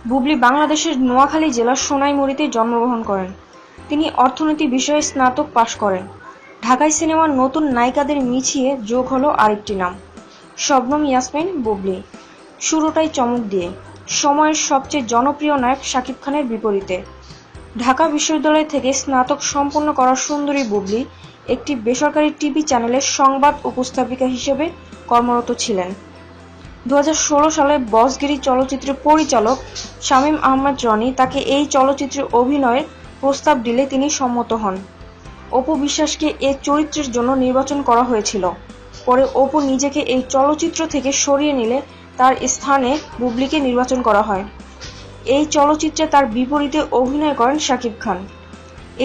বুবলী বাংলাদেশের নোয়াখালী জেলার সোনাইমুড়ীতে জন্মগ্রহণ করেন। তিনি অর্থনীতি বিষয়ে স্নাতক পাশ করেন। ঢাকাই সিনেমার নতুন নায়িকাদের মিছিয়ে যোগ হলো আরেকটি নাম, শবনম ইয়াসমিন বুবলী। শুরুটাই চমক দিয়ে, সময়ের সবচেয়ে জনপ্রিয় নায়ক শাকিব খানের বিপরীতে। ঢাকা বিশ্ববিদ্যালয় থেকে স্নাতক সম্পন্ন করা সুন্দরী বুবলী একটি বেসরকারি টিভি চ্যানেলের সংবাদ উপস্থাপিকা হিসেবে কর্মরত ছিলেন। 2016 সালে বসগিরি চলচ্চিত্রের পরিচালক শামীম আহমেদ রনি তাকে এই চলচ্চিত্রে অভিনয়ের প্রস্তাব দিলে তিনি সম্মত হন। অপু বিশ্বাসকে এ চরিত্রের জন্য নির্বাচন করা হয়েছিল। পরে অপু নিজেকে এই চলচ্চিত্র থেকে সরিয়ে নিলে তার স্থানে বুবলীকে নির্বাচন করা হয়। এই চলচ্চিত্রে তার বিপরীতে অভিনয় করেন শাকিব খান।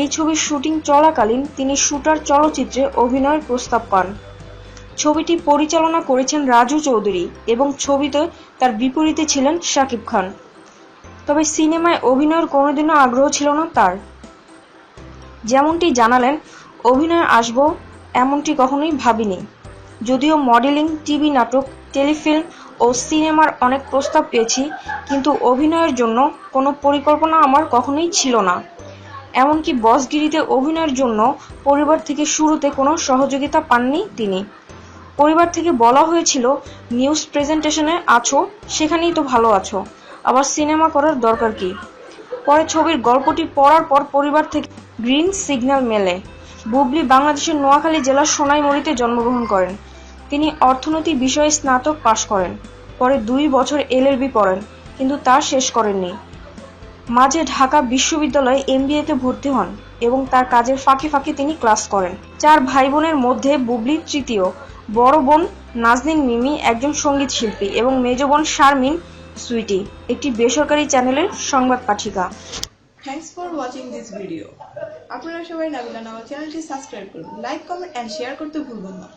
এই ছবির শুটিং চলাকালীন তিনি শুটার চলচ্চিত্রে অভিনয়ের প্রস্তাব পান। ছবিটি পরিচালনা করেছেন রাজু চৌধুরী এবং ছবিতে তার বিপরীতে ছিলেন শাকিব খান। তবে সিনেমায় অভিনয়ের কোনোদিনও আগ্রহ ছিল না তার। যেমনটি জানালেন, অভিনয়ে আসব এমনটি কখনোই ভাবিনি। যদিও মডেলিং, টিভি নাটক, টেলিফিল্ম ও সিনেমার অনেক প্রস্তাব পেয়েছি, কিন্তু অভিনয়ের জন্য কোনো পরিকল্পনা আমার কখনোই ছিল না। এমনকি বসগিরিতে অভিনয়ের জন্য পরিবার থেকে শুরুতে কোনো সহযোগিতা পাননি তিনি। পরিবার থেকে বলা হয়েছিল, নিউজ প্রেজেন্টেশনে আছো, সেখানেই তো ভালো আছো, আবার সিনেমা করার দরকার কি। পরে ছবির গল্পটি পড়ার পর পরিবার থেকে গ্রিন সিগন্যাল মেলে। বুবলী বাংলাদেশের নোয়াখালী জেলার সোনাইমুড়ীতে জন্মগ্রহণ করেন। তিনি অর্থনীতি বিষয়ে স্নাতক পাশ করেন। পরে 2 বছর এলএলবি পড়েন, কিন্তু তা শেষ করেননি। মাঝে ঢাকা বিশ্ববিদ্যালয়ে এমবিএতে ভর্তি হন এবং তার কাজের ফাঁকে ফাঁকে তিনি ক্লাস করেন। 4 ভাই বোনের মধ্যে বুবলী তৃতীয়। বড় বোন নাজনীন মিমি একজন সঙ্গীত শিল্পী এবং মেজ বোন শারমিন সুইটি একটি বেসরকারি চ্যানেলের সংবাদ পাঠিকা। Thanks for watching this video. আপনারা সবাই নাবিলান আমার চ্যানেলটি সাবস্ক্রাইব করুন, লাইক, কমেন্ট এন্ড শেয়ার করতে ভুলবেন না।